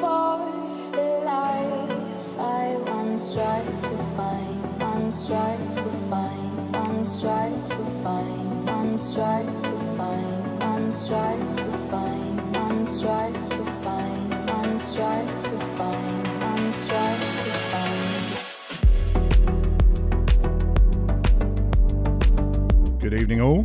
for the life I once tried to find, once tried to find, once tried to find, once tried to find, once tried to find, once tried to find, once tried to find, once tried to find. Good evening, all.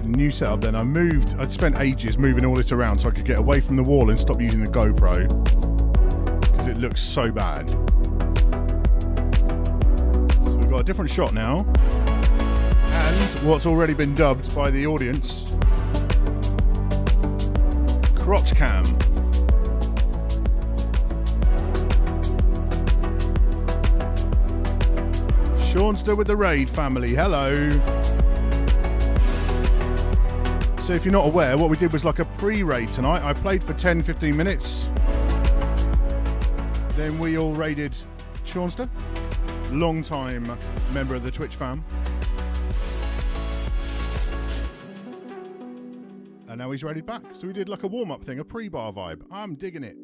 New setup then. I'd spent ages moving all this around so I could get away from the wall and stop using the GoPro because it looks so bad. So we've got a different shot now and what's already been dubbed by the audience crotch cam. Seanster with the raid family, hello. So if you're not aware, what we did was like a pre-raid tonight. I played for 10-15 minutes. Then we all raided Seanster, long-time member of the Twitch fam. And now he's raided back. So we did like a warm-up thing, a pre-bar vibe. I'm digging it.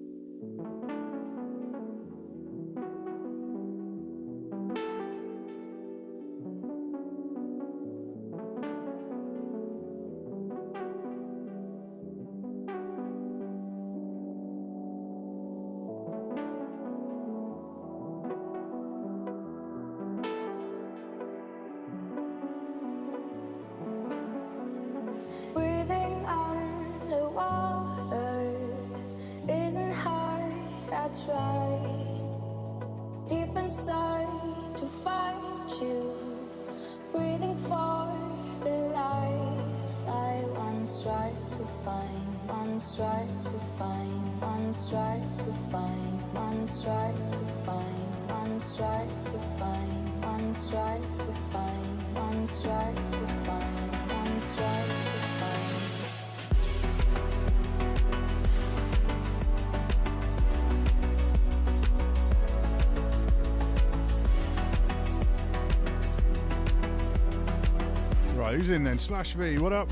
Who's in then? Slash V, what up?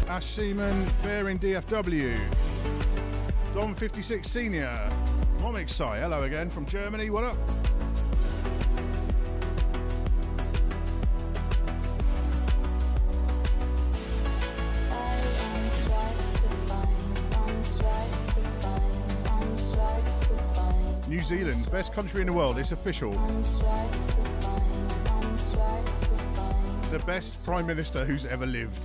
Ash Seaman, Bear in DFW. Dom 56 Senior. Momix Sai, hello again from Germany, what up? New Zealand, best country in the world, it's official. The best Prime Minister who's ever lived.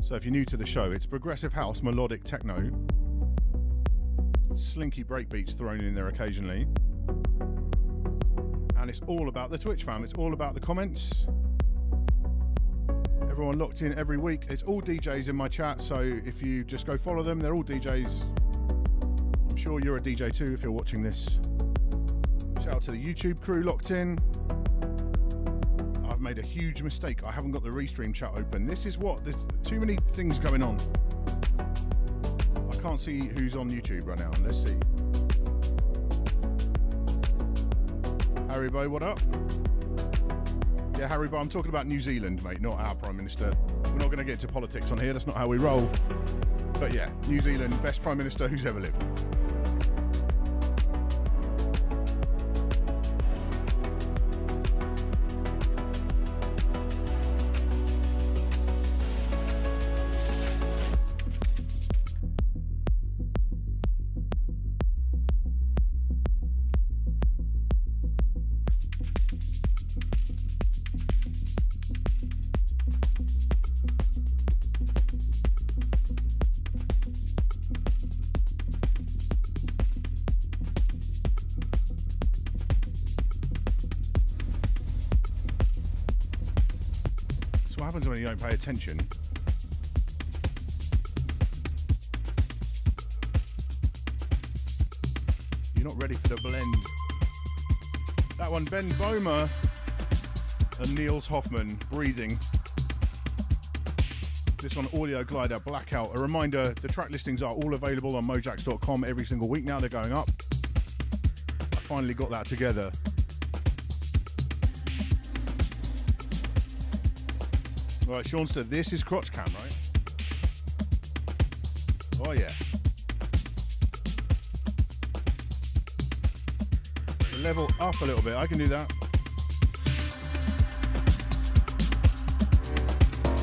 So if you're new to the show, it's progressive house, melodic techno, slinky breakbeats thrown in there occasionally. And it's all about the Twitch fam, it's all about the comments. Everyone locked in every week. It's all DJs in my chat, so if you just go follow them, they're all DJs. I'm sure you're a DJ too if you're watching this. Shout out to the YouTube crew locked in. I've made a huge mistake. I haven't got the Restream chat open. This is what, there's too many things going on. I can't see who's on YouTube right now. Let's see. Haribo, what up? Yeah, Haribo, I'm talking about New Zealand, mate, not our Prime Minister. We're not going to get into politics on here, that's not how we roll. But yeah, New Zealand, best Prime Minister who's ever lived. When you don't pay attention. You're not ready for the blend. That one, Ben Bomer and Niels Hoffman, Breathing. This one, Audio Glider, Blackout. A reminder, the track listings are all available on mojax.com every single week now. They're going up. I finally got that together. Right, Seanster, this is Crotch Cam, right? Oh, yeah. Level up a little bit. I can do that.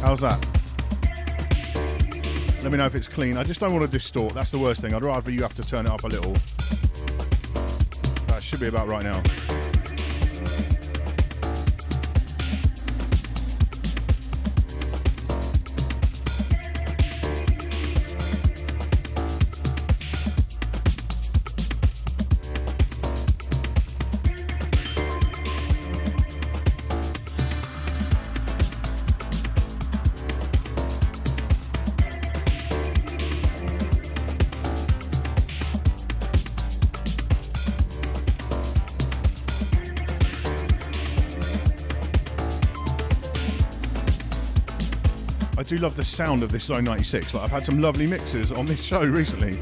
How's that? Let me know if it's clean. I just don't want to distort. That's the worst thing. I'd rather you have to turn it up a little. That should be about right now. I do love the sound of this Zone 96. Like, I've had some lovely mixes on this show recently,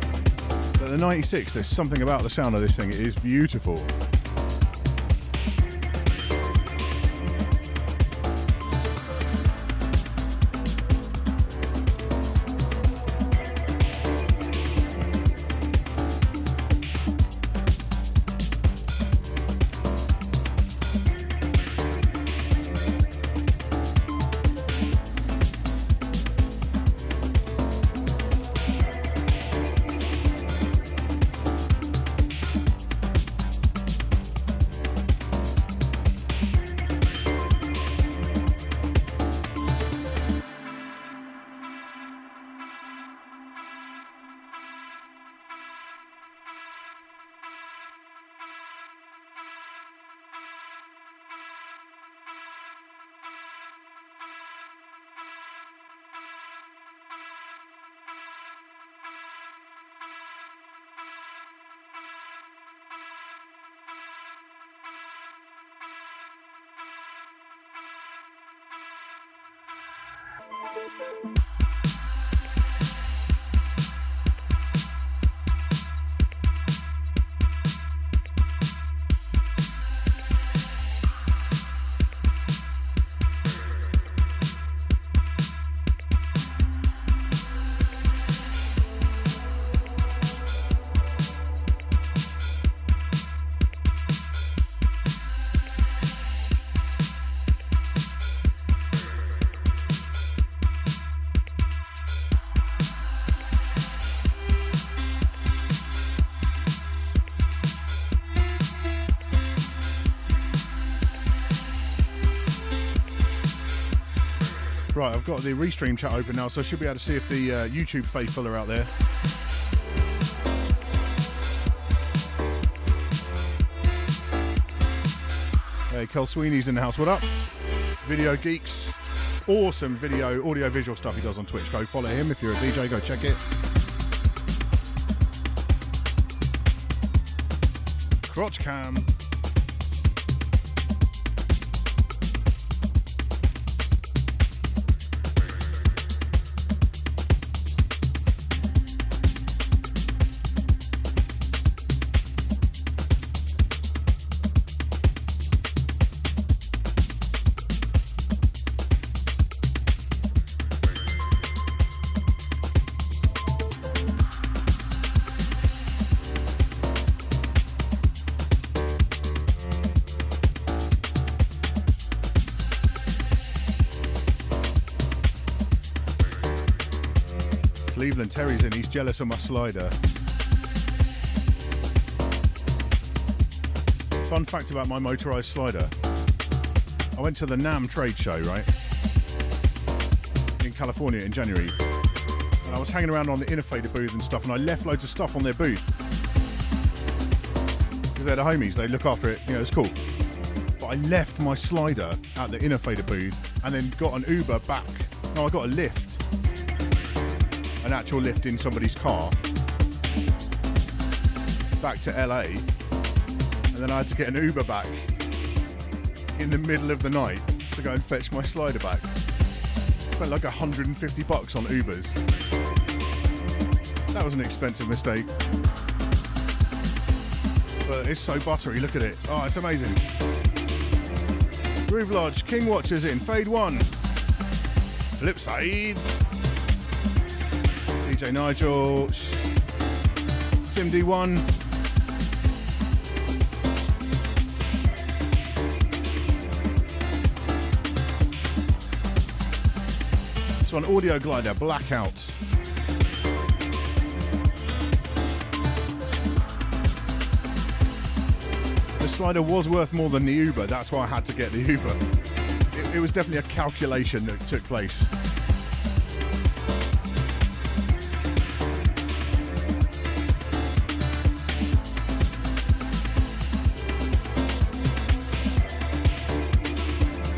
but the 96, there's something about the sound of this thing. It is beautiful. Right, I've got the Restream chat open now, so I should be able to see if the YouTube faithful are out there. Hey, Kel Sweeney's in the house. What up? Video Geeks. Awesome video, audio-visual stuff he does on Twitch. Go follow him. If you're a DJ, go check it. Crotch Cam. Cleveland Terry's in, he's jealous of my slider. Fun fact about my motorized slider. I went to the NAMM trade show, right? In California in January. And I was hanging around on the Innovator booth and stuff, and I left loads of stuff on their booth. Because they're the homies, they look after it, you know, it's cool. But I left my slider at the Innovator booth and then got an Uber back. No, I got a lift. An actual lift in somebody's car back to LA, and then I had to get an Uber back in the middle of the night to go and fetch my slider back. Spent like $150 on Ubers. That was an expensive mistake. But it's so buttery, look at it. Oh, it's amazing. Groove Lodge, King Watchers in, Fade 1. Flipside. DJ Nigel. Tim D1. This one, Audio Glider, Blackout. The slider was worth more than the Uber, that's why I had to get the Uber. It was definitely a calculation that took place.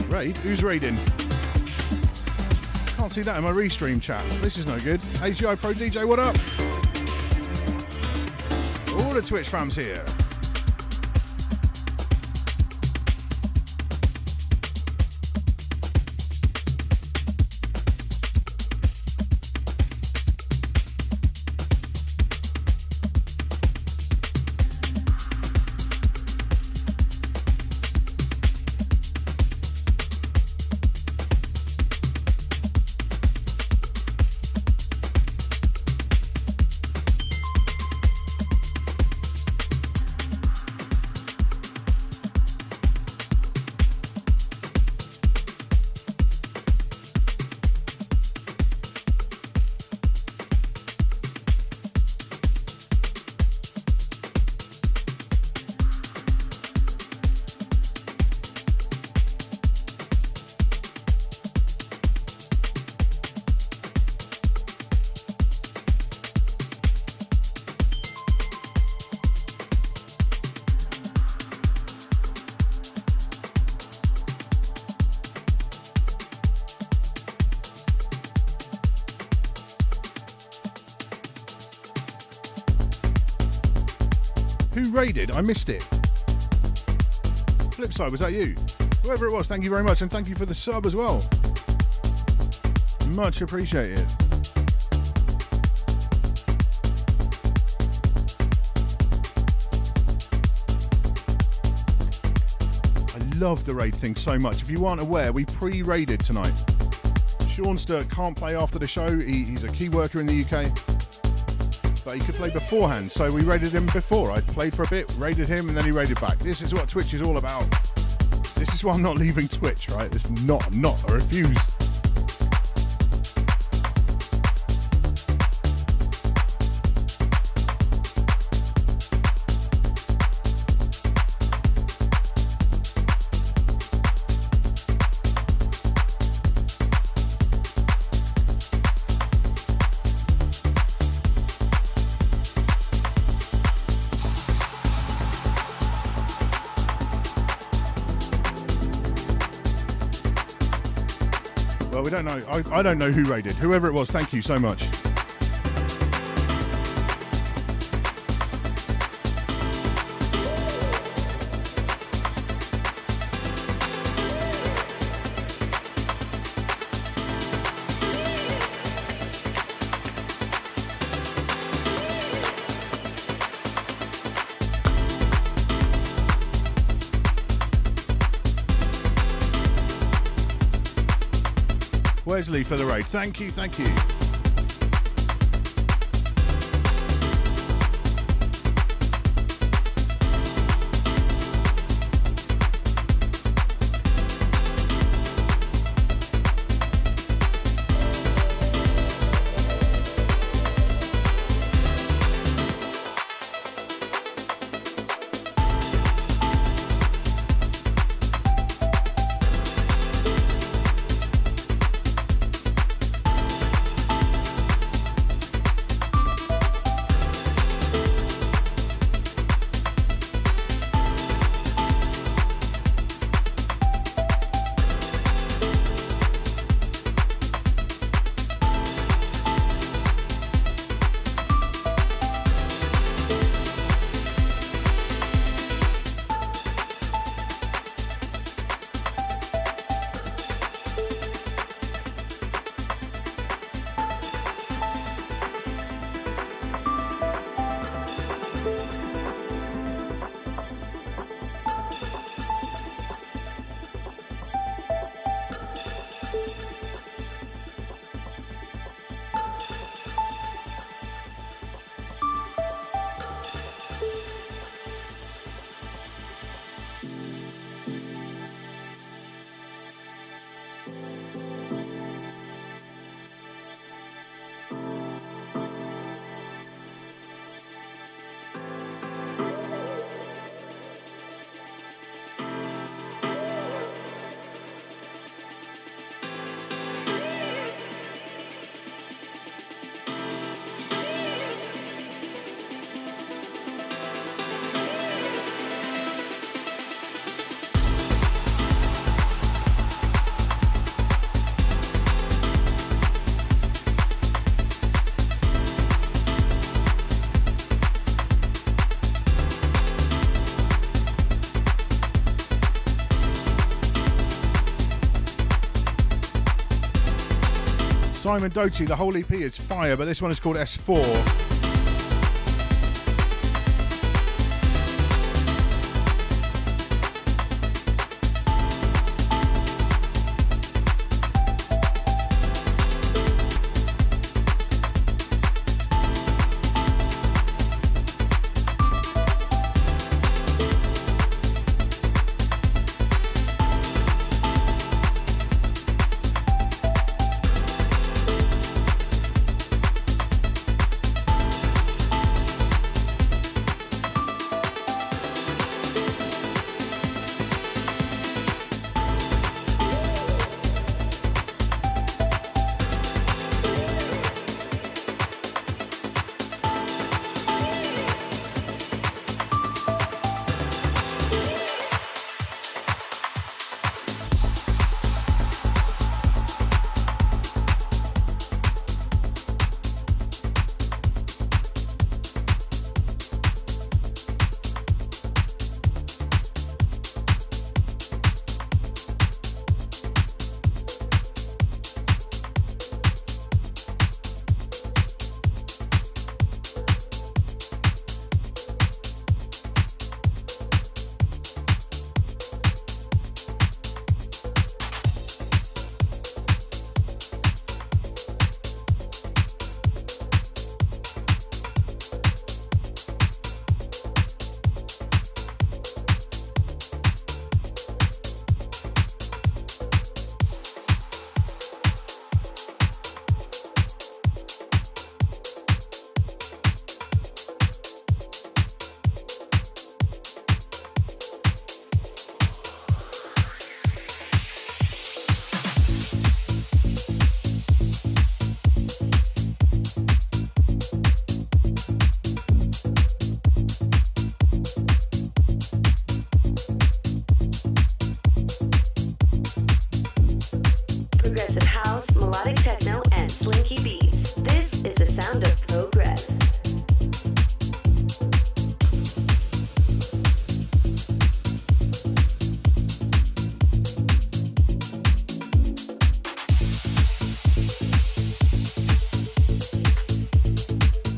Raid? Who's raiding? Can't see that in my restream chat. This is no good. AGI Pro DJ, what up? All the Twitch fams here. Who raided? I missed it. Flipside, was that you? Whoever it was, thank you very much, and thank you for the sub as well. Much appreciated. I love the raid thing so much. If you aren't aware, we pre-raided tonight. Sean Sturt can't play after the show. He's a key worker in the UK. But he could play beforehand, so we raided him before. I played for a bit, raided him, and then he raided back. This is what Twitch is all about. This is why I'm not leaving Twitch, right? It's not, I refuse. We don't know. I don't know who raided. Whoever it was, thank you so much. Wesley for the raid. Thank you, thank you. Simon Doty, the whole EP is fire, but this one is called S4. Melodic Techno and Slinky Beats. This is the sound of PROGREZZ.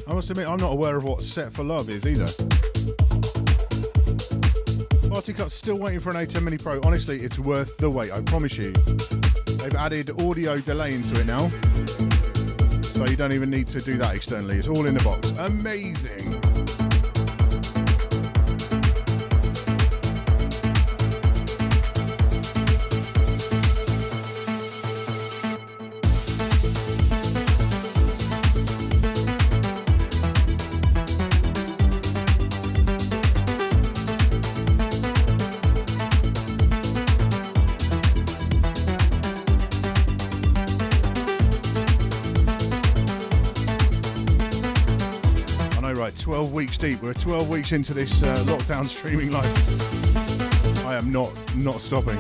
I must admit, I'm not aware of what Set for Love is either. Party Cut's still waiting for an A10 Mini Pro. Honestly, it's worth the wait, I promise you. They've added audio delay into it now, so you don't even need to do that externally. It's all in the box. Amazing. Right, 12 weeks deep. We're 12 weeks into this lockdown streaming life. I am not stopping.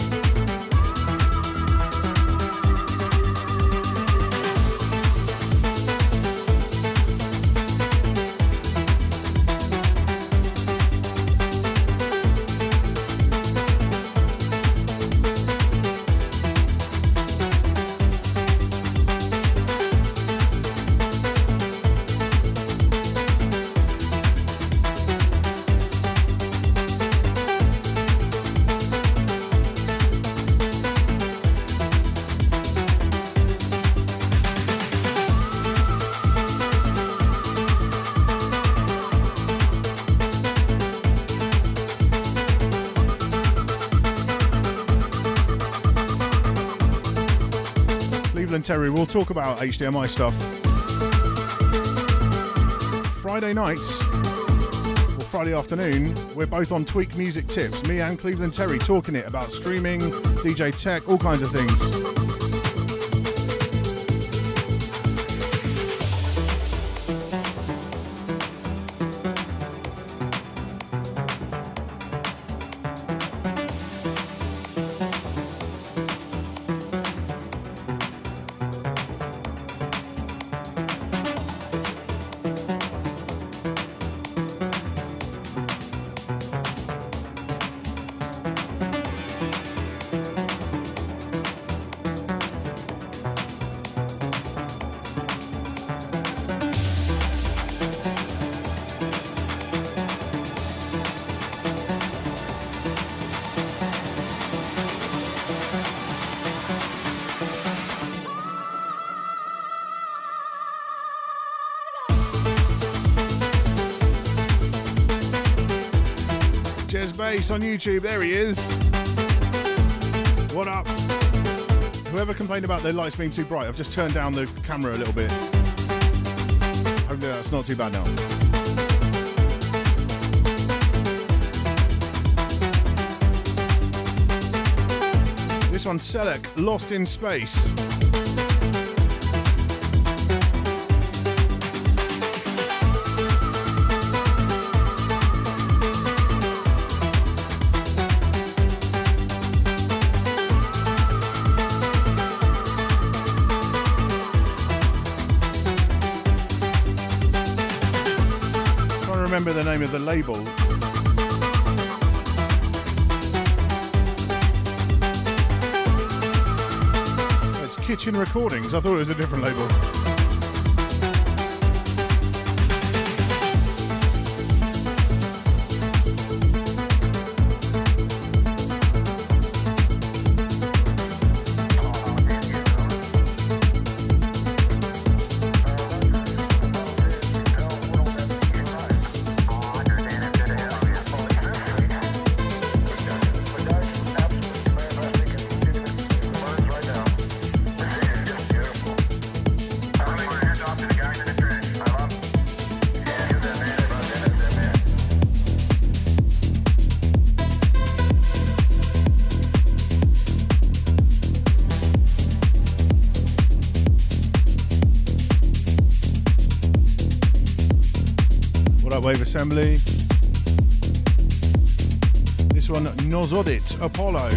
Terry, we'll talk about HDMI stuff. Friday nights, or Friday afternoon, we're both on Tweak Music Tips. Me and Cleveland Terry talking it about streaming, DJ tech, all kinds of things. Jez Bass on YouTube. There he is. What up? Whoever complained about their lights being too bright, I've just turned down the camera a little bit. Hopefully that's not too bad now. This one's Selec, Lost in Space. Remember the name of the label. It's Kitchen Recordings. I thought it was a different label. Wave Assembly. This one, Nozodit Apollo.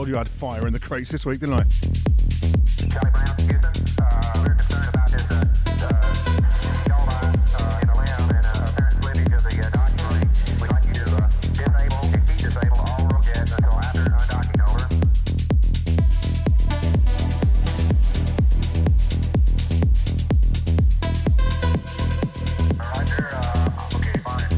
You had fire in the crates this week, didn't I? Charlie Brown, Houston. We're concerned about this yellow line in the limb and apparent slippage of the docking ring. We'd like you to disable and keep disabled all roll jets until after undocking. Over. All right, there. Okay, fine.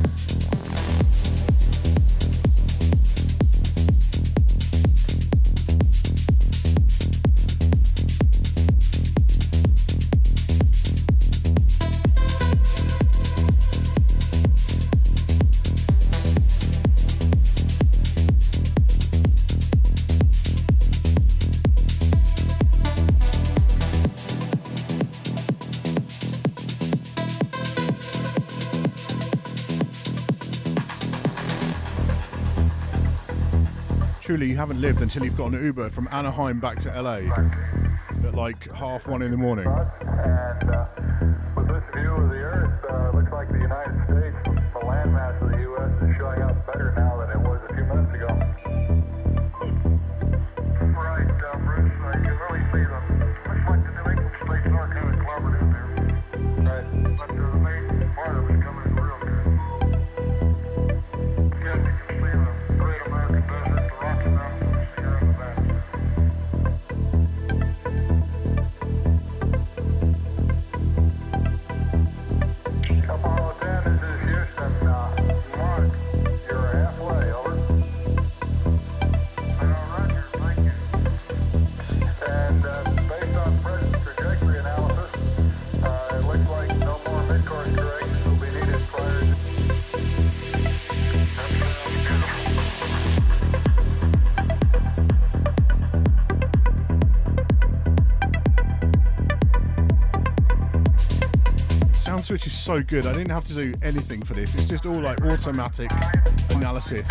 Truly, you haven't lived until you've got an Uber from Anaheim back to LA at like 1:30 in the morning. And with this view of the Earth, looks like the United States, the landmass of the U.S. is showing up better now than it was a few minutes ago. Right, Bruce, you can really see them. Looks like the New England states are kind of clobbered in there. Right. But the main part of it's coming real good. Again, you can see the great American desert, the Rocky Mountains, here in the back. Apollo 10, this is Houston. Mark, you're halfway, over. Roger, thank you. And based on present trajectory analysis, it looks like no more mid-course corrections will be needed prior to... Sound switch is so good. I didn't have to do anything for this. It's just all like automatic analysis.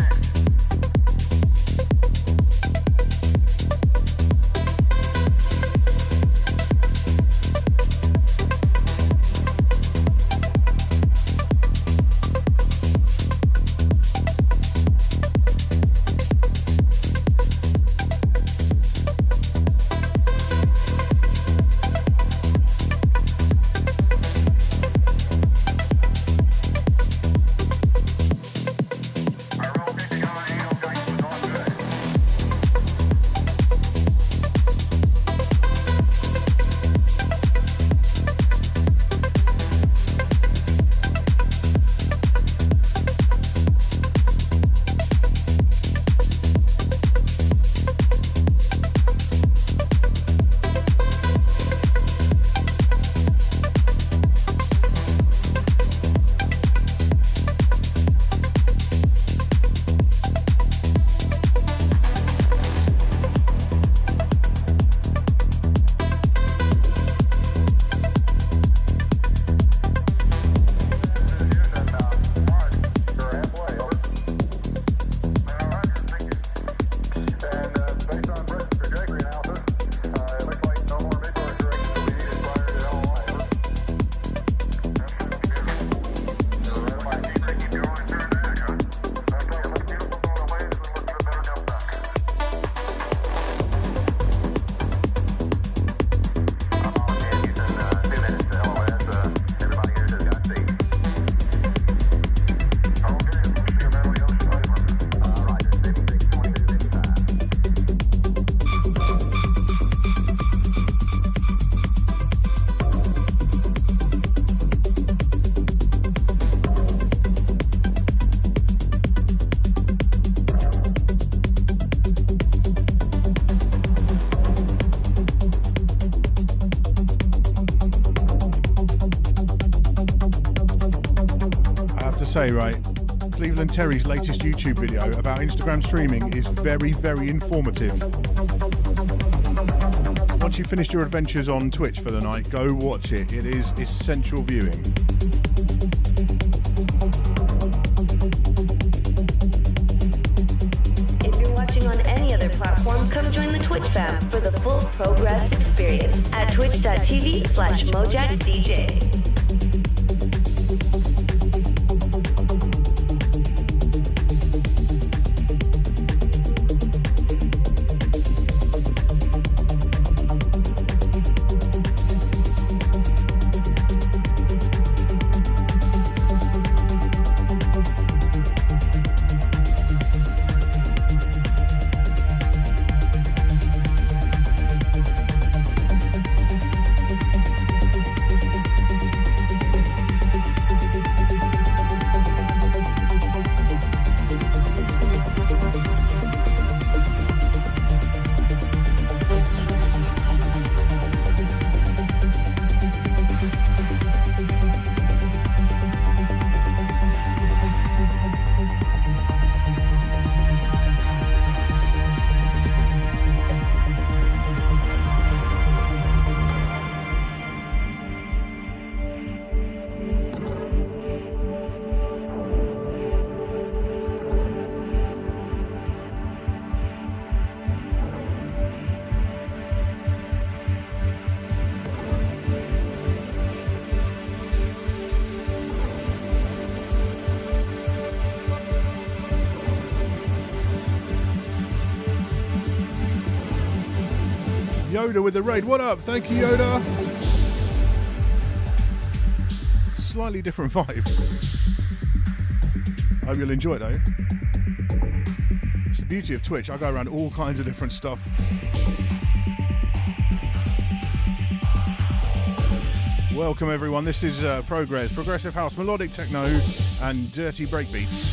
say, right, Cleveland Terry's latest YouTube video about Instagram streaming is very, very informative. Once you've finished your adventures on Twitch for the night, go watch it. It is essential viewing. If you're watching on any other platform, come join the Twitch fam for the full PROGREZZ experience at twitch.tv/mojaxdj. Yoda with the raid. What up? Thank you, Yoda. Slightly different vibe. I hope you'll enjoy it though. It's the beauty of Twitch. I go around all kinds of different stuff. Welcome everyone. This is PROGREZZ, Progressive House, Melodic Techno and Dirty Breakbeats.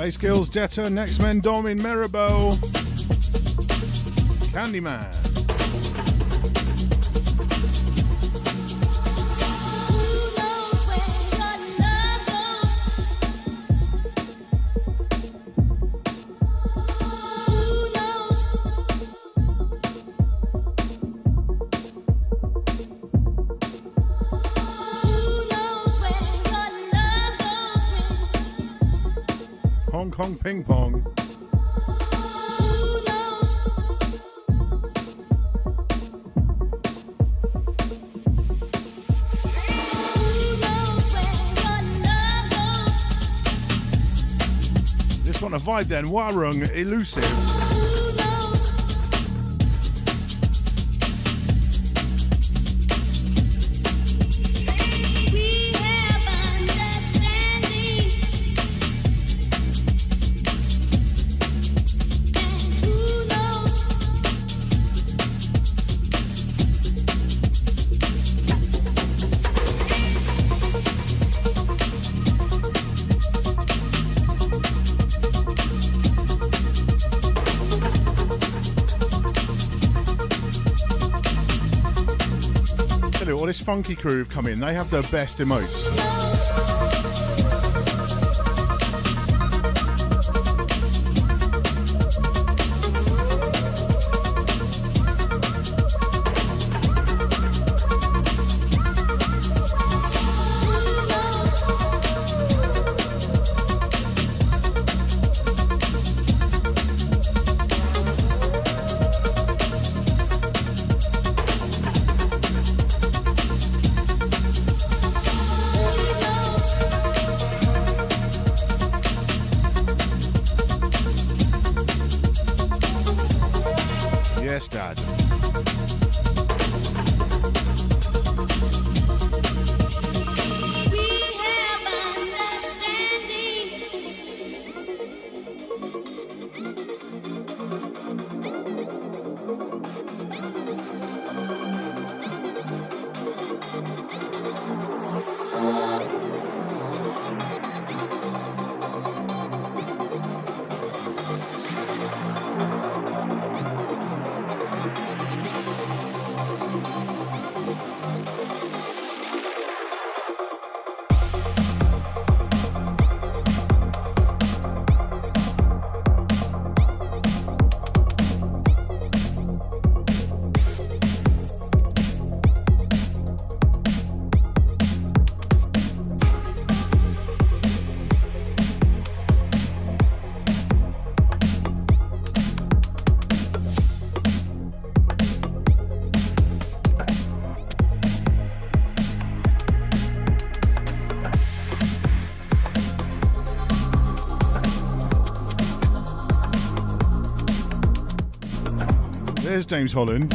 Bass Skills, Jetta, Next Men, Dom in Maribel. Candyman. Hong Kong Ping Pong. This one a vibe then, Warung, Elusive. All this funky crew have come in, they have the best emotes. Yes, Dad. There's James Holland.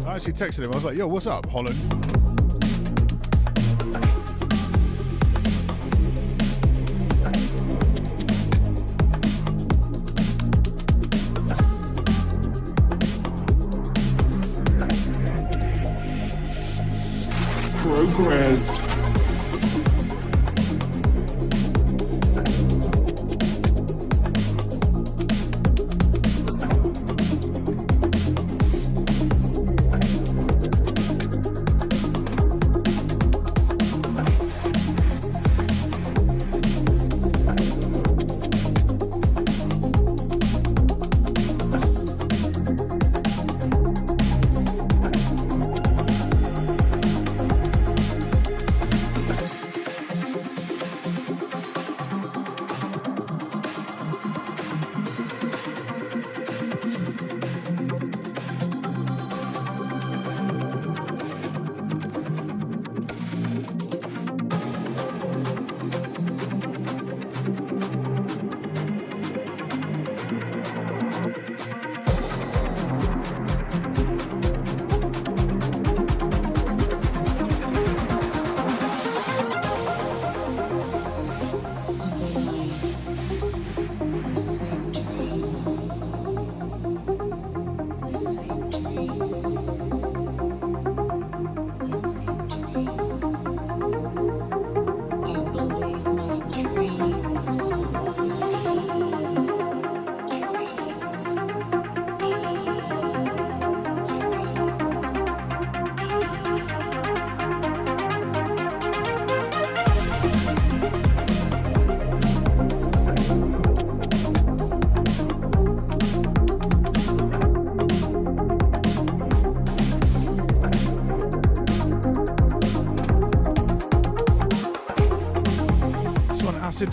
I actually texted him. I was like, yo, what's up, Holland? PROGREZZ.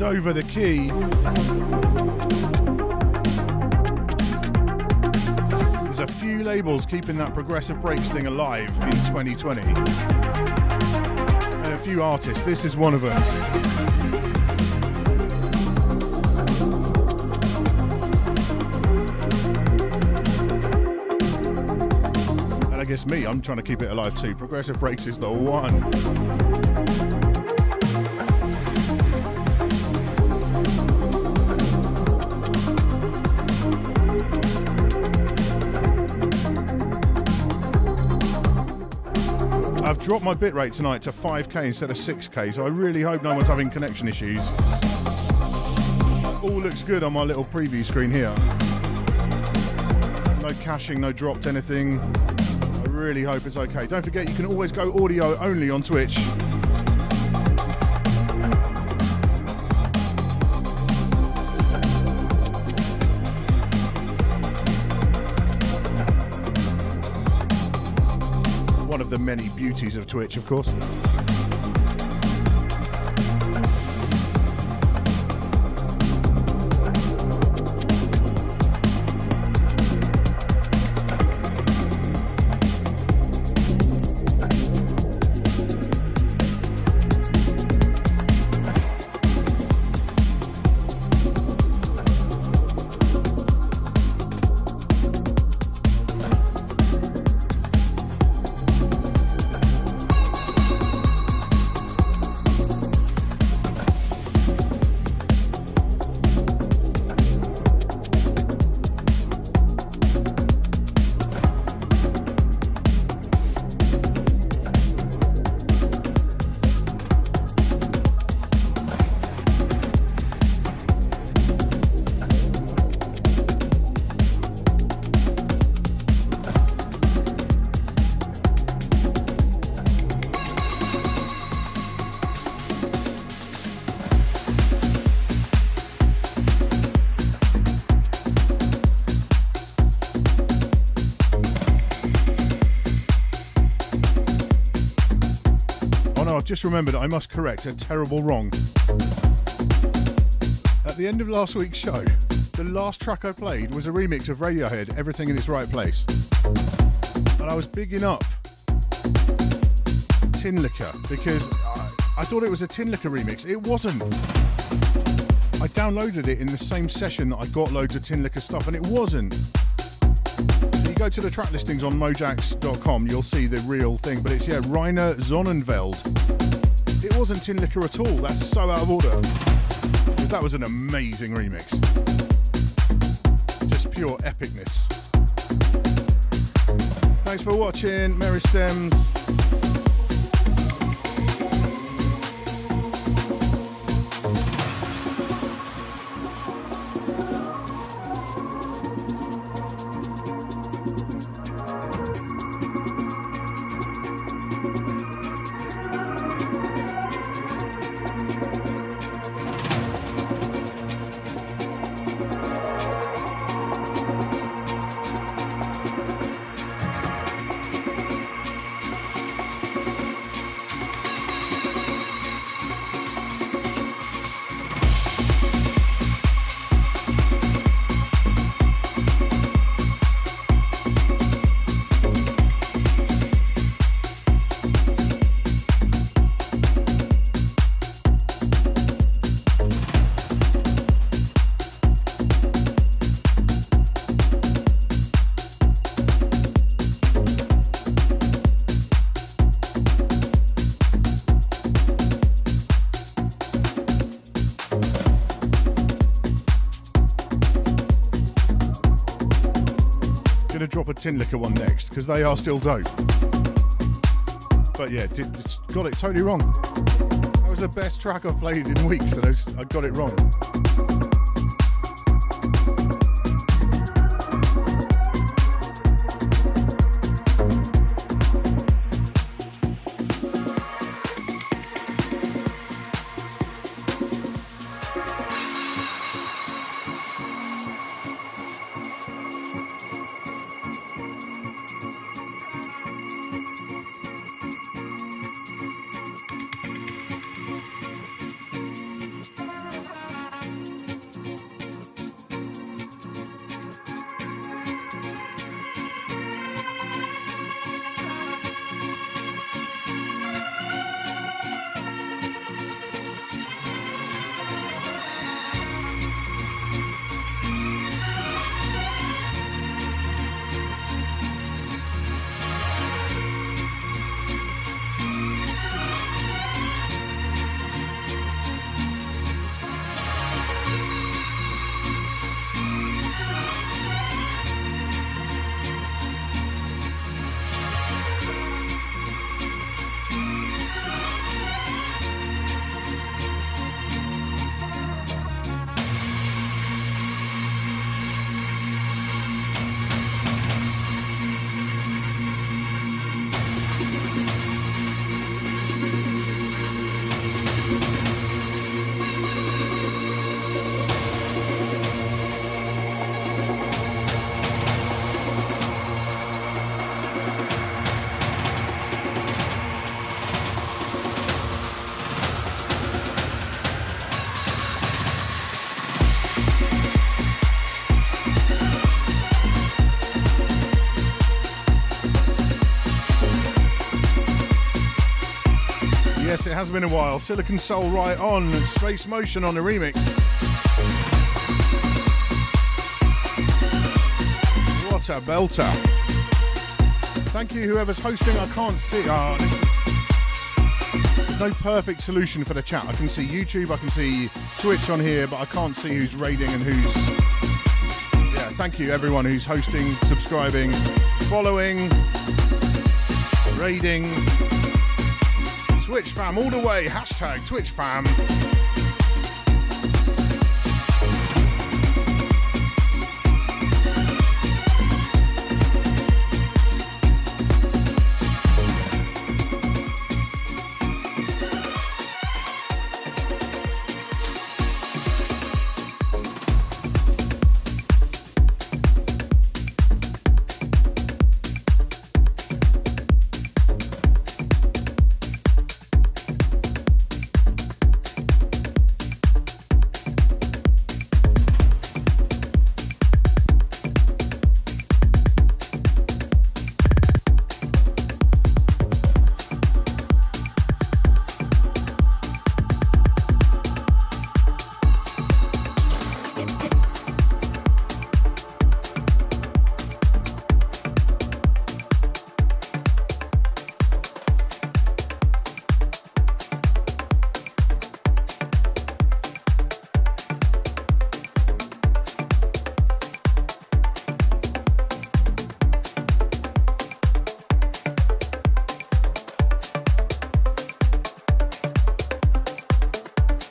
hand over the key. There's a few labels keeping that progressive breaks thing alive in 2020. And a few artists, this is one of them. And I guess me, I'm trying to keep it alive too. Progressive breaks is the one. I've dropped my bitrate tonight to 5K instead of 6K, so I really hope no one's having connection issues. All looks good on my little preview screen here. No caching, no dropped anything. I really hope it's okay. Don't forget you can always go audio only on Twitch. One of the many beauties of Twitch, of course. Just remembered I must correct a terrible wrong. At the end of last week's show, the last track I played was a remix of Radiohead, Everything in Its Right Place. And I was bigging up Tin Liquor because I thought it was a Tin Liquor remix. It wasn't. I downloaded it in the same session that I got loads of Tin Liquor stuff, and it wasn't. So you go to the track listings on mojax.com, you'll see the real thing, but it's, yeah, Rainer Sonnenfeld. It wasn't Tin Liquor at all. That's so out of order. Because that was an amazing remix. Just pure epicness. Thanks for watching. Merry Stems. Drop a Tin Liquor one next because they are still dope. But yeah, got it totally wrong. That was the best track I've played in weeks, and I got it wrong. Yes, it has been a while. Silicon Soul right on, and Space Motion on the remix. What a belter. Thank you, whoever's hosting. I can't see. There's no perfect solution for the chat. I can see YouTube, I can see Twitch on here, but I can't see who's raiding and who's... Yeah, thank you, everyone who's hosting, subscribing, following, raiding. Twitch fam all the way, hashtag Twitch fam.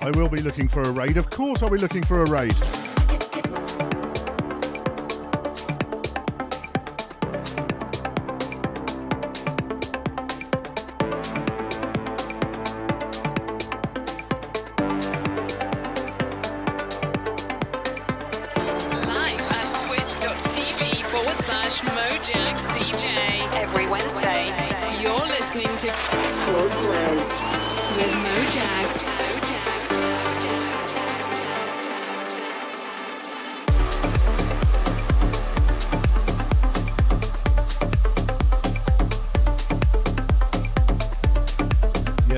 I will be looking for a raid. Of course I'll be looking for a raid. Live at twitch.tv/MojaxDJ. Every Wednesday, you're listening to PROGREZZ with Mojax.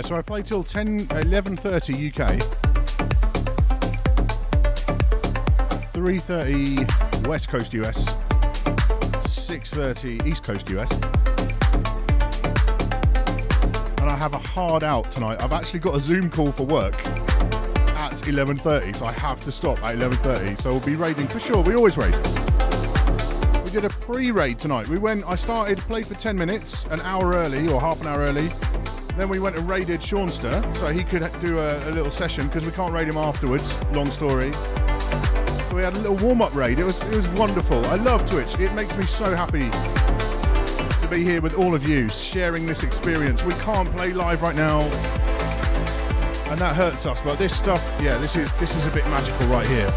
So I play till 11:30 UK, 3:30 West Coast US, 6:30 East Coast US, and I have a hard out tonight. I've actually got a Zoom call for work at 11:30, so I have to stop at 11:30. So we'll be raiding for sure. We always raid. We did a pre-raid tonight. I started, played for 10 minutes, an hour early or half an hour early. Then we went and raided Seanster so he could do a little session because we can't raid him afterwards. Long story. So we had a little warm-up raid. It was wonderful. I love Twitch. It makes me so happy to be here with all of you, sharing this experience. We can't play live right now, and that hurts us. But this stuff, yeah, this is a bit magical right here.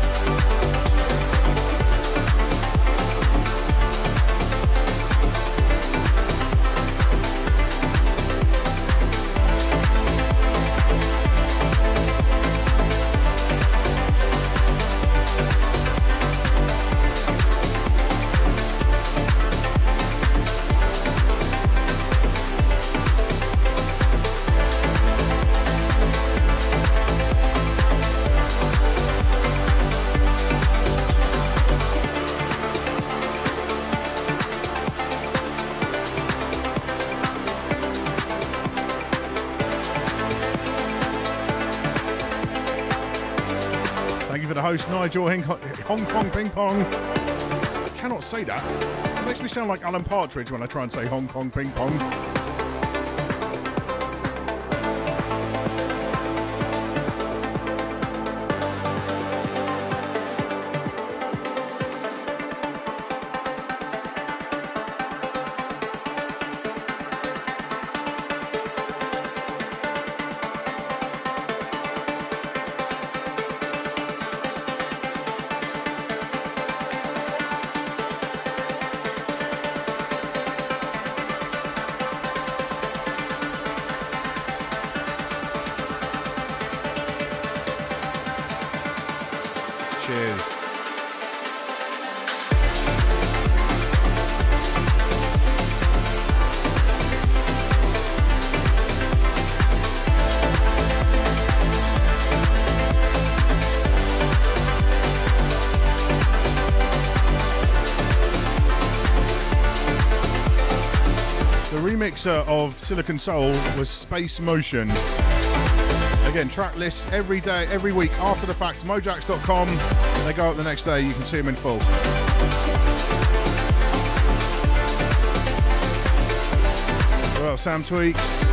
Host Nigel Hong Kong Ping Pong. I cannot say that. It makes me sound like Alan Partridge when I try and say Hong Kong Ping Pong. remixer of Silicon Soul was Space Motion. Again, track lists every day, every week after the fact, mojax.com. They go up the next day, you can see them in full. Well, Sam Tweaks.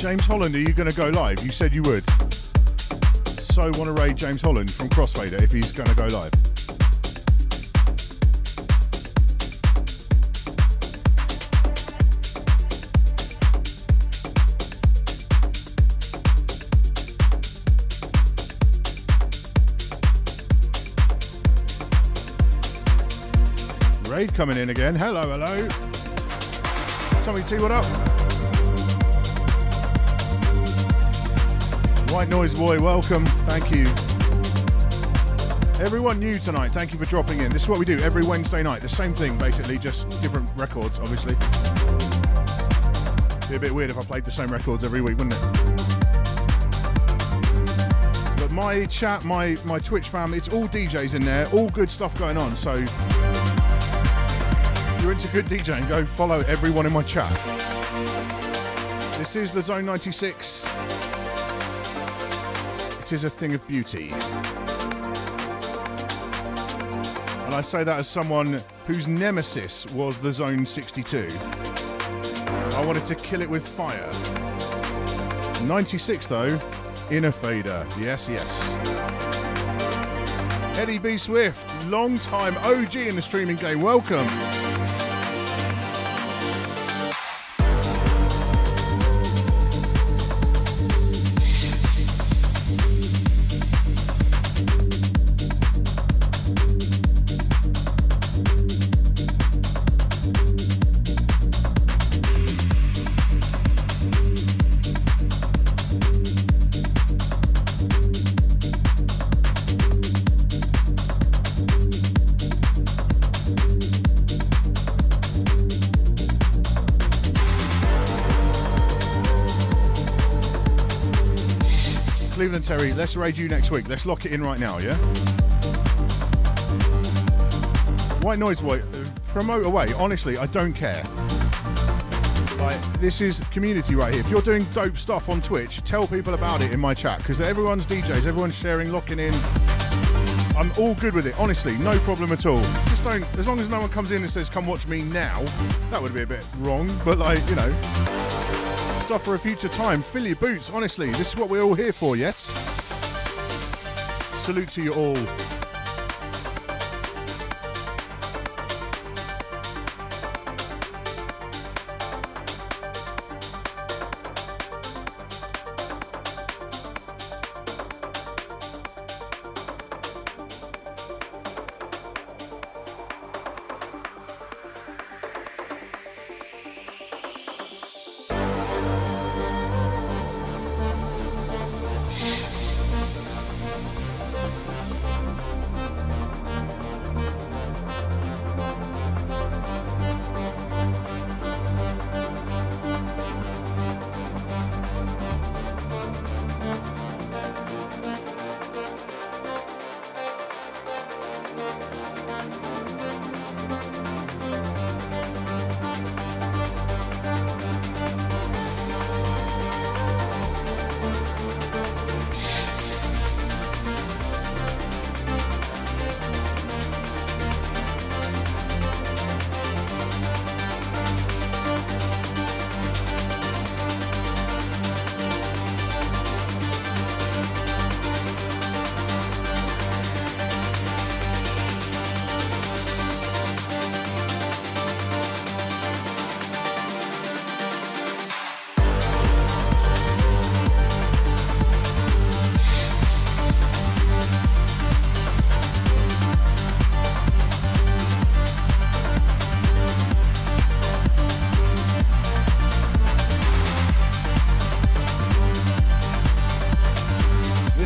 James Holland, are you going to go live? You said you would. So want to raid James Holland from Crossfader if he's going to go live. Raid coming in again. Hello, hello. Tommy T, what up? White Noise Boy, welcome. Thank you. Everyone new tonight, thank you for dropping in. This is what we do every Wednesday night. The same thing, basically, just different records, obviously. It'd be a bit weird if I played the same records every week, wouldn't it? But my chat, my Twitch fam, it's all DJs in there, all good stuff going on. So if you're into good DJing, go follow everyone in my chat. This is the Zone 96. It is a thing of beauty. And I say that as someone whose nemesis was the Zone 62. I wanted to kill it with fire. 96 though, in a fader. Yes, yes. Eddie B. Swift, long time OG in the streaming game. Welcome. Cleveland Terry, let's raid you next week. Let's lock it in right now, yeah? White Noise Boy, promote away. Honestly, I don't care. Like, this is community right here. If you're doing dope stuff on Twitch, tell people about it in my chat, because everyone's DJs, everyone's sharing, locking in. I'm all good with it, honestly, no problem at all. Just don't, as long as no one comes in and says, come watch me now, that would be a bit wrong, but like, you know, stuff for a future time. Fill your boots, honestly, this is what we're all here for, yes? Salute to you all.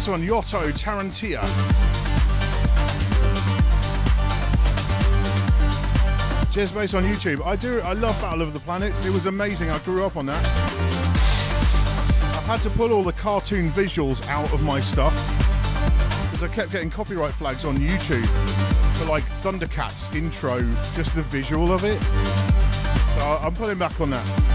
this one, Yotto Tarantia. Jazz Bass on YouTube. I love Battle of the Planets. It was amazing. I grew up on that. I've had to pull all the cartoon visuals out of my stuff because I kept getting copyright flags on YouTube for like Thundercats intro, just the visual of it. So I'm pulling back on that.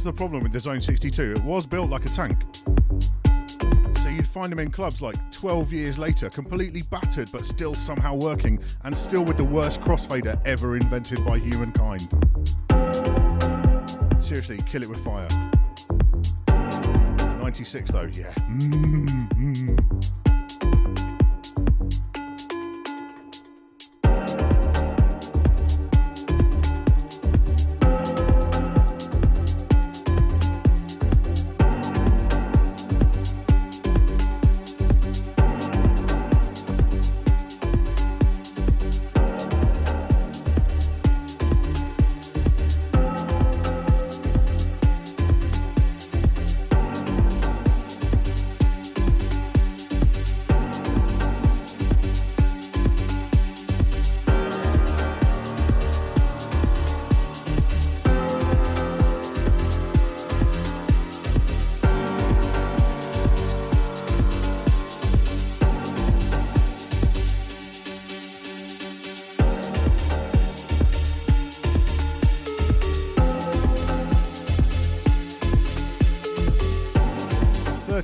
The problem with the Zone 62, it was built like a tank, so you'd find them in clubs like 12 years later, completely battered but still somehow working, and still with the worst crossfader ever invented by humankind. Seriously, kill it with fire. 96 though, yeah. Mm-hmm.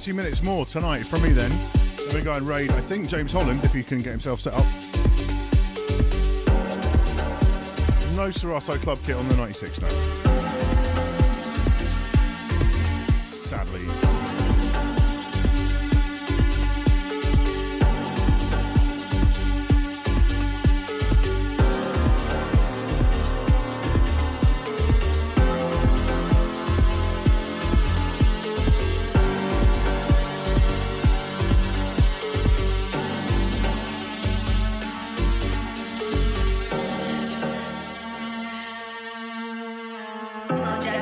30 minutes more tonight from me then. We're going to raid, I think, James Holland, if he can get himself set up. No Serato Club kit on the 96 now. Sadly.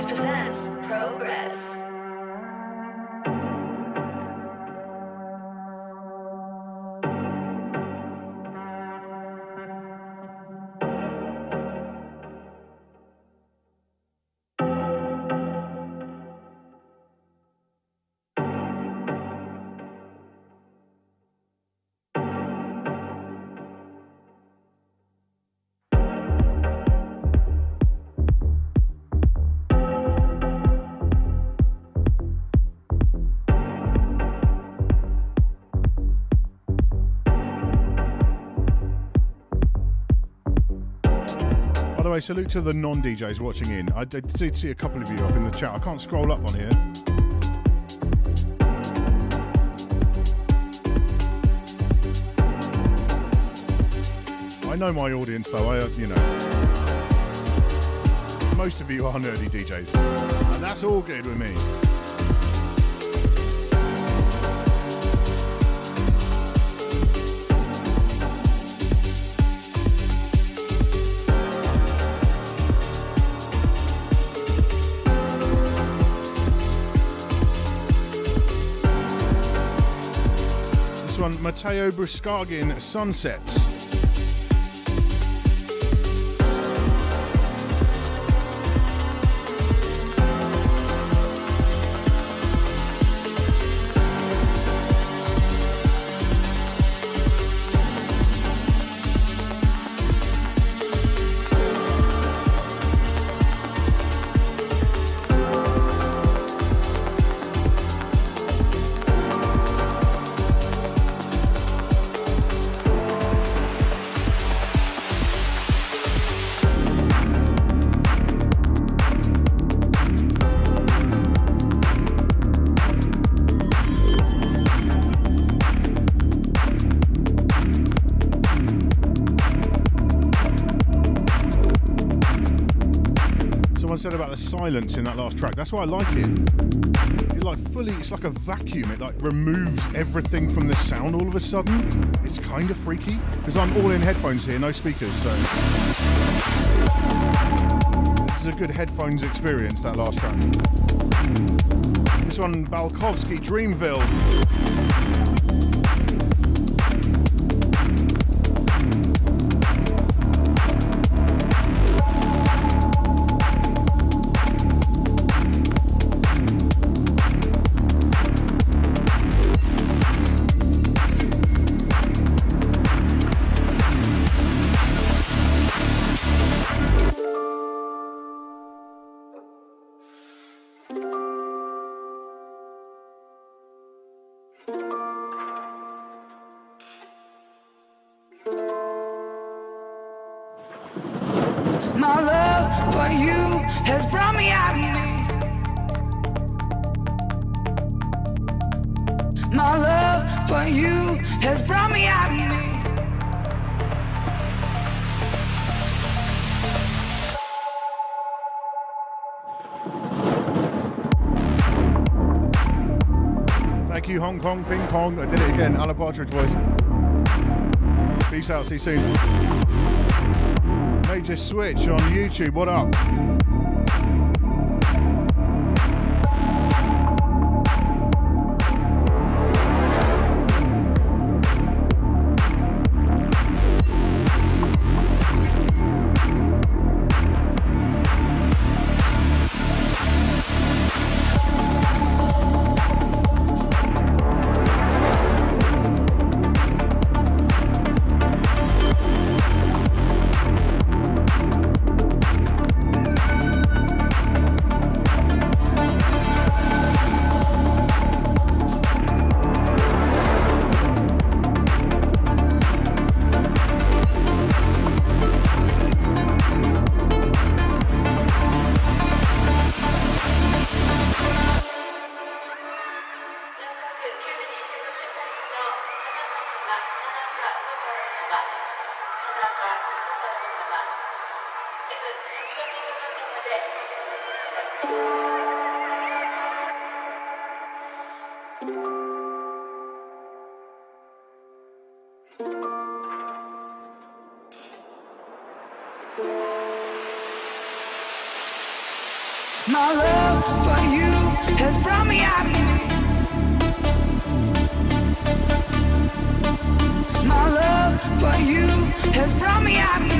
Presents PROGREZZ. By the way, salute to the non-DJs watching in. I did see a couple of you up in the chat. I can't scroll up on here. I know my audience though, you know. Most of you are nerdy DJs. And that's all good with me. Matteo Bruscagin, Sunsets. Said about the silence in that last track. That's why I like it. It like fully, it's like a vacuum. It like removes everything from the sound all of a sudden. It's kind of freaky because I'm all in headphones here, no speakers, so this is a good headphones experience, that last track. This one, Balkovsky, Dreamville. My love for you has brought me out of me. My love for you has brought me out of me. Thank you, Hong Kong Ping Pong. I did it again. Alan Partridge voice. Peace out. See you soon. Major Switch on YouTube. What up? My love for you has brought me out of me. My love for you has brought me out of me.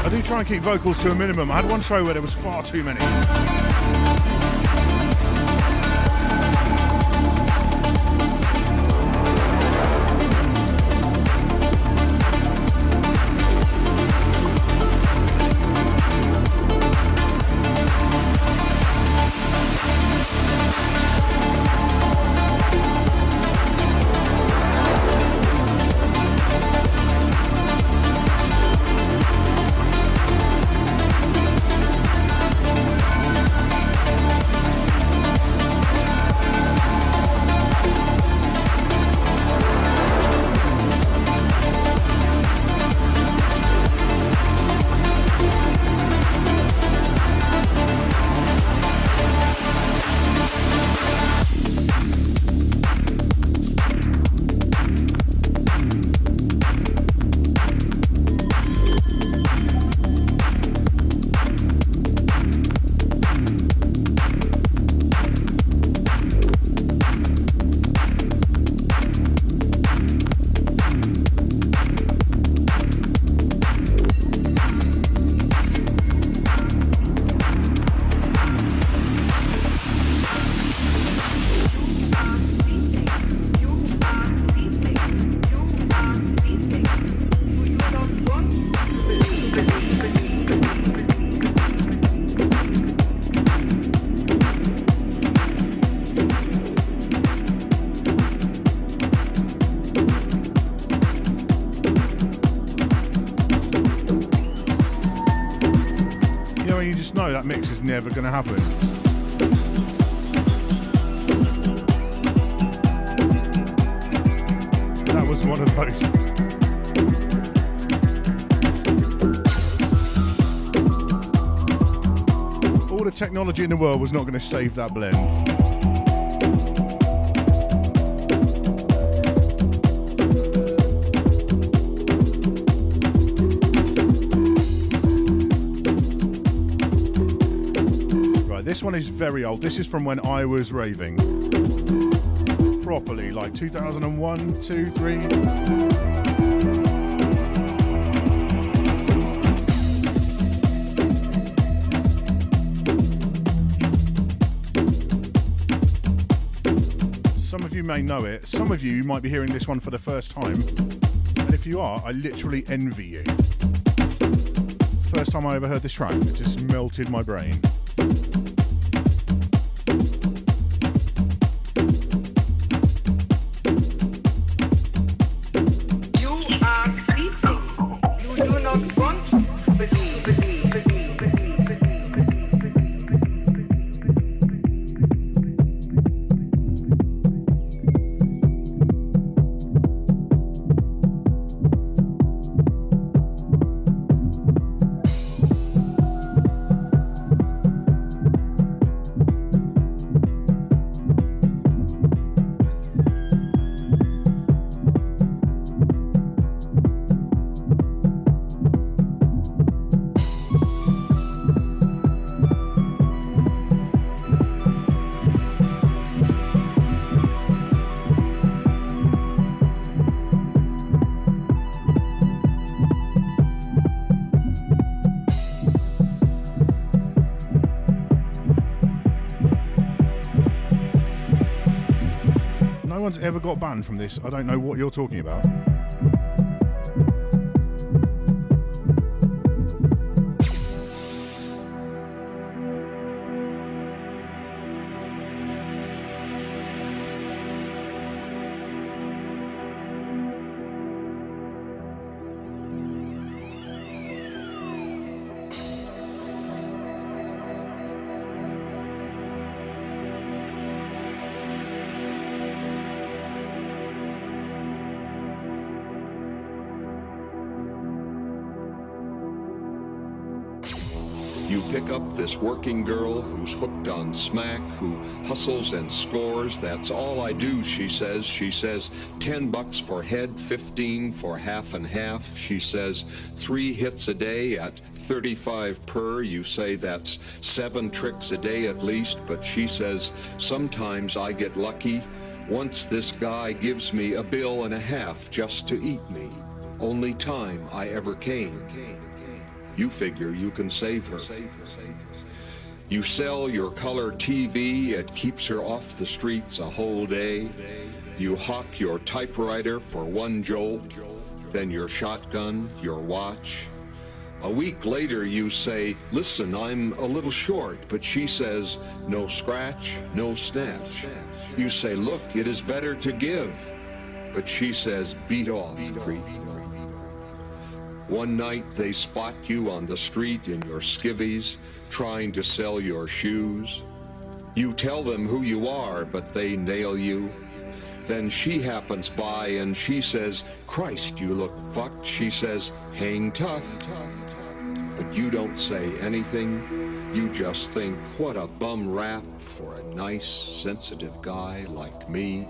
I do try and keep vocals to a minimum. I had one show where there was far too many. know that mix is never going to happen. That was one of those. All the technology in the world was not going to save that blend. This one is very old. This is from when I was raving. Properly, like 2001, 2, 3. Some of you may know it. Some of you might be hearing this one for the first time. And if you are, I literally envy you. First time I ever heard this track, it just melted my brain. Ever got banned from this. I don't know what you're talking about. You pick up this working girl who's hooked on smack, who hustles and scores. That's all I do, she says. She says, $10 for head, 15 for half and half. She says, 3 hits a day at 35 per. You say that's 7 tricks a day at least, but she says, sometimes I get lucky. Once this guy gives me $1.5 billion just to eat me. Only time I ever came. You figure you can save her. You sell your color TV, it keeps her off the streets a whole day. You hawk your typewriter for 1 jolt, then your shotgun, your watch. A week later you say, listen, I'm a little short, but she says, no scratch, no snatch. You say, look, it is better to give, but she says, beat off, creep. One night they spot you on the street in your skivvies, trying to sell your shoes. You tell them who you are, but they nail you. Then she happens by and she says, Christ, you look fucked. She says, hang tough. But you don't say anything. You just think, what a bum rap for a nice, sensitive guy like me.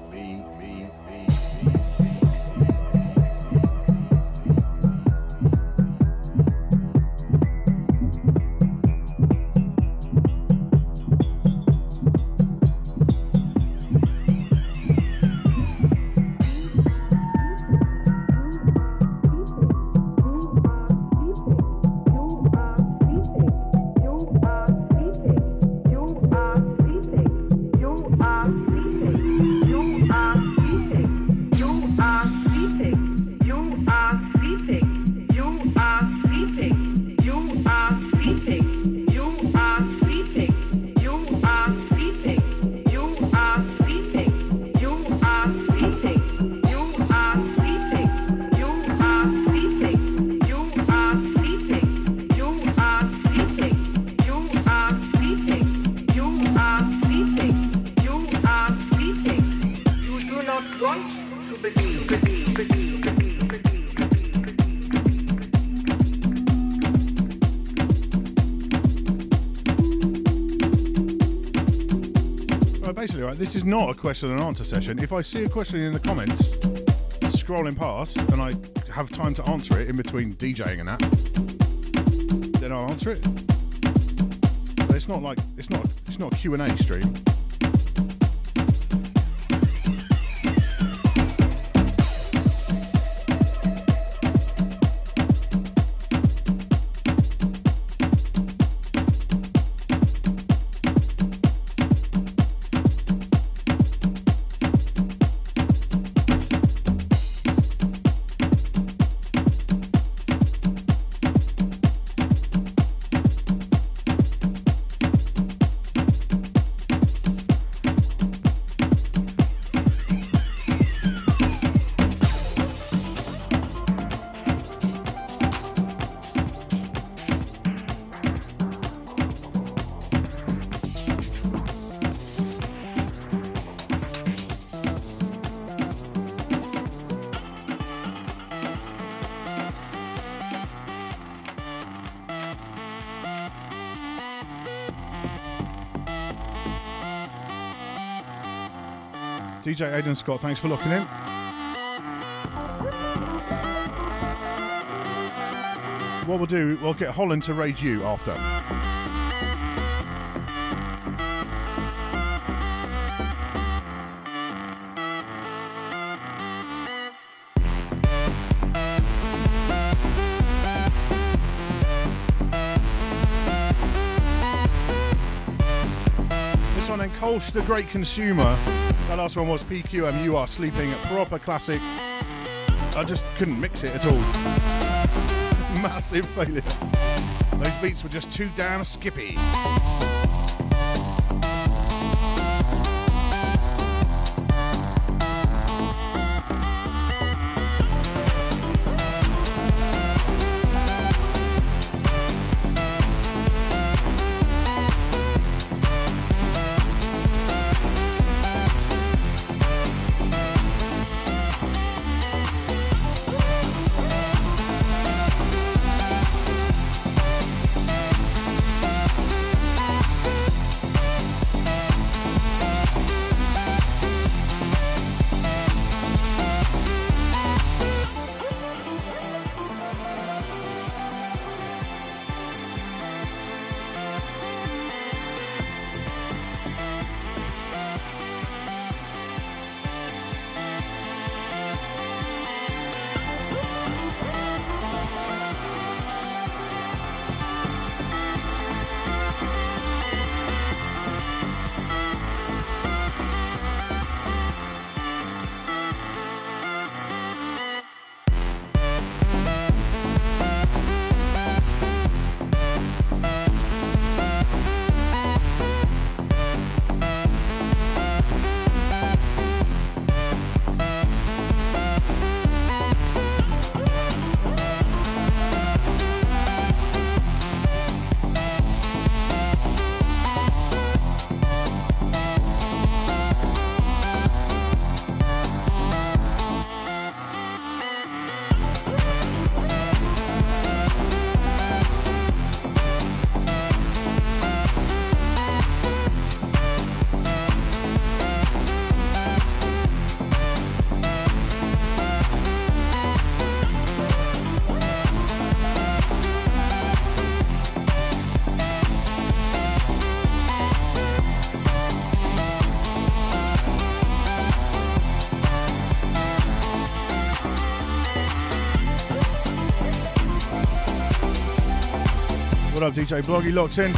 Basically, right, this is not a question and answer session. If I see a question in the comments scrolling past and I have time to answer it in between DJing and that, then I'll answer it. But it's not like it's not a Q&A stream. DJ Aidan Scott, thanks for looking in. What we'll do, we'll get Holland to raid you after. This one then, Kolsch the Great Consumer. That last one was PQM, You Are Sleeping, a proper classic. I just couldn't mix it at all. Massive failure. Those beats were just too damn skippy. What up, DJ Bloggy, locked in.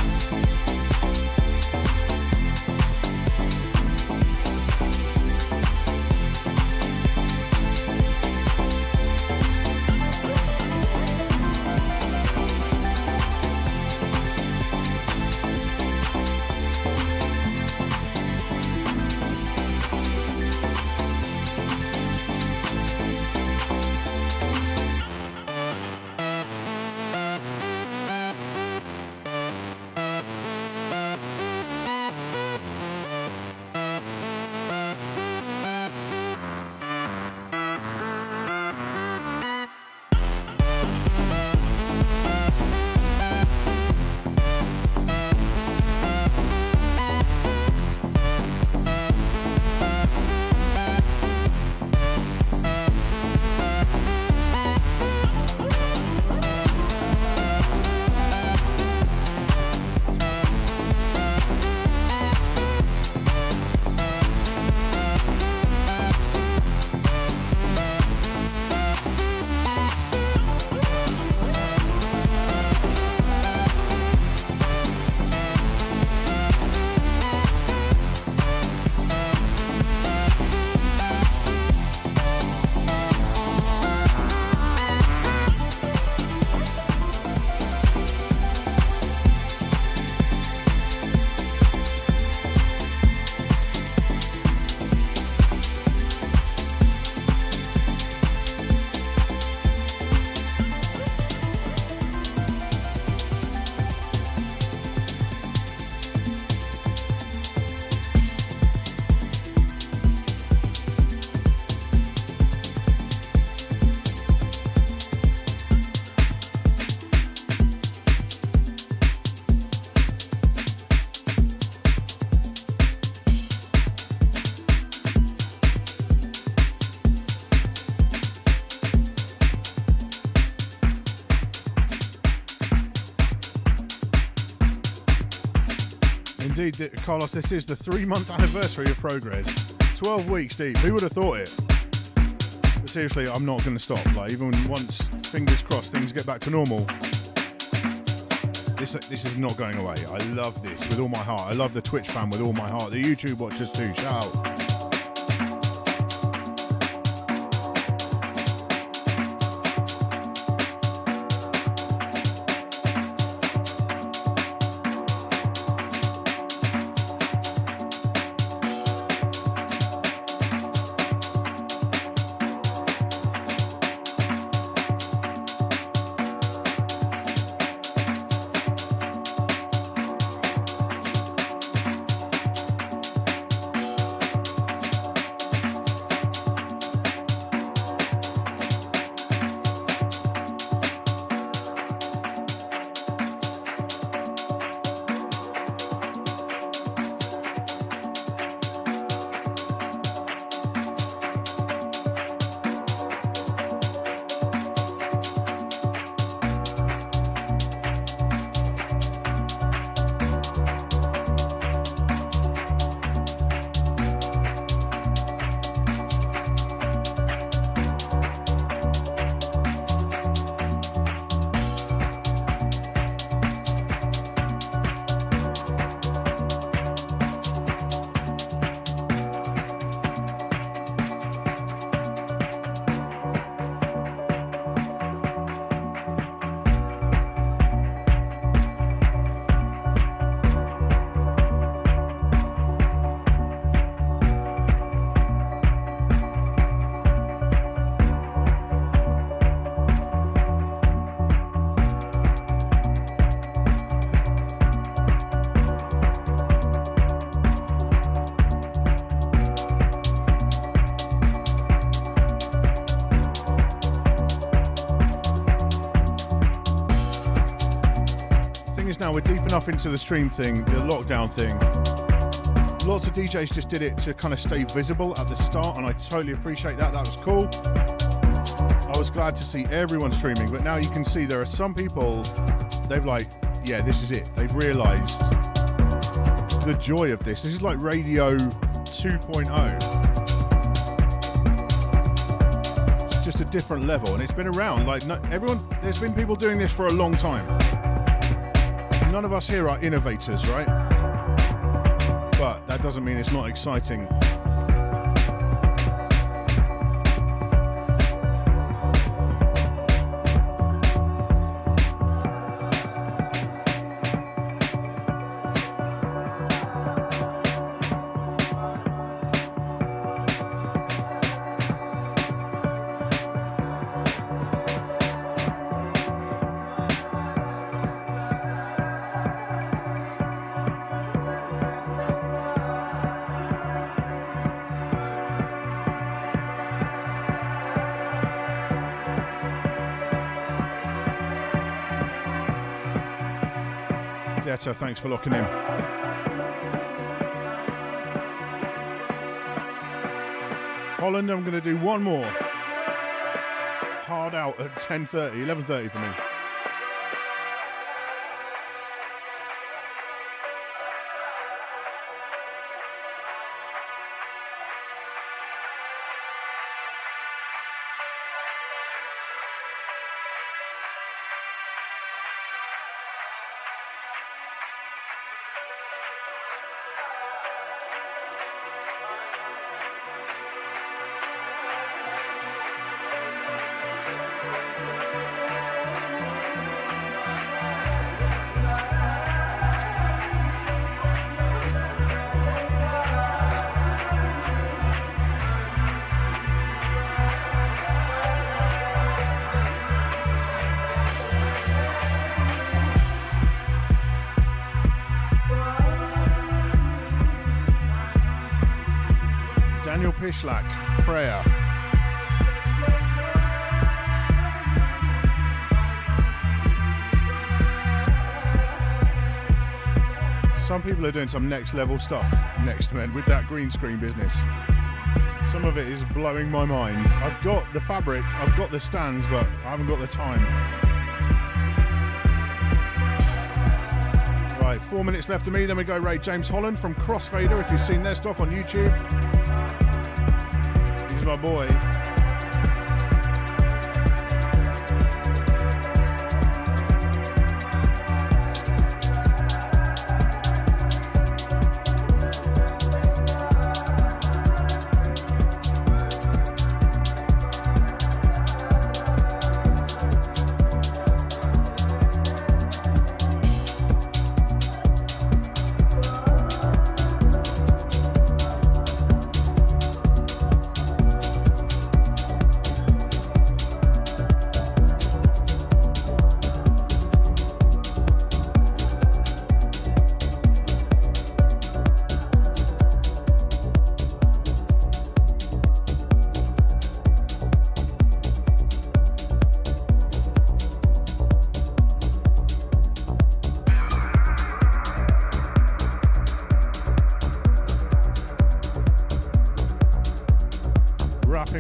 Indeed, Carlos, this is the 3-month anniversary of PROGREZZ. 12 weeks deep. Who would have thought it? But seriously, I'm not going to stop. Like, even once, fingers crossed, things get back to normal, this is not going away. I love this with all my heart. I love the Twitch fam with all my heart. The YouTube watchers too. Shout out. Now we're deep enough into the stream thing, the lockdown thing. Lots of DJs just did it to kind of stay visible at the start, and I totally appreciate that. That was cool. I was glad to see everyone streaming, but now you can see there are some people, they've like, yeah, this is it. They've realized the joy of this. This is like radio 2.0. It's just a different level, and it's been around. Like, there's been people doing this for a long time. None of us here are innovators, right? But that doesn't mean it's not exciting. Detta, thanks for locking in. Holland, I'm going to do one more. Hard out at 10:30, 11:30 for me. Pishlak, prayer. Some people are doing some next level stuff next men with that green screen business. Some of it is blowing my mind. I've got the fabric, I've got the stands, but I haven't got the time. Right, Right, 4 minutes left of me, then we go Ray James Holland from Crossfader, if you've seen their stuff on YouTube. He's my boy.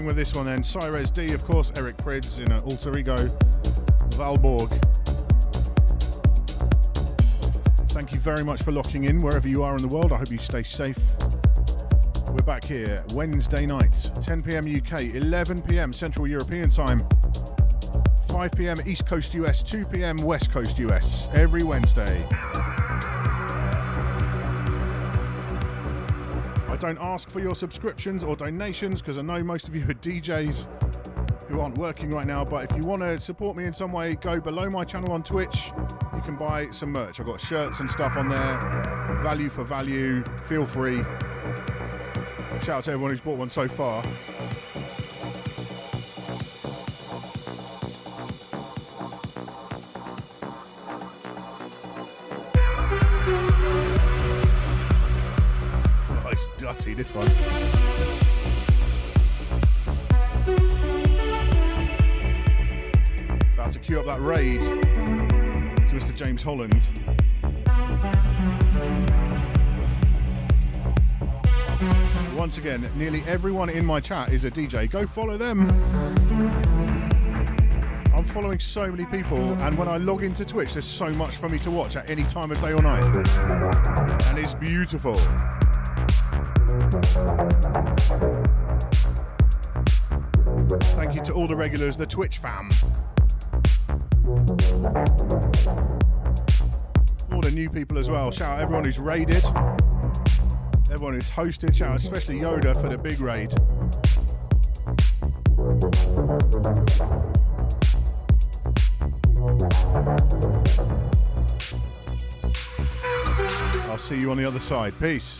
With this one then, Cyrez D, of course, Eric Prydz in an alter ego, Valborg. Thank you very much for locking in wherever you are in the world. I hope you stay safe. We're back here Wednesday night, 10 p.m. UK, 11 p.m. Central European time, 5 p.m. East Coast US, 2 p.m. West Coast US, every Wednesday. Don't ask for your subscriptions or donations because I know most of you are DJs who aren't working right now, but if you want to support me in some way, go below my channel on Twitch. You can buy some merch. I've got shirts and stuff on there. Value for value. Feel free. Shout out to everyone who's bought one so far. Dutty, this one. About to queue up that raid to Mr. James Holland. Once again, nearly everyone in my chat is a DJ. Go follow them. I'm following so many people, and when I log into Twitch, there's so much for me to watch at any time of day or night. And it's beautiful. Thank you to all the regulars, the Twitch fam. All the new people as well. Shout out everyone who's raided, everyone who's hosted. Shout out especially Yoda for the big raid. I'll see you on the other side. Peace.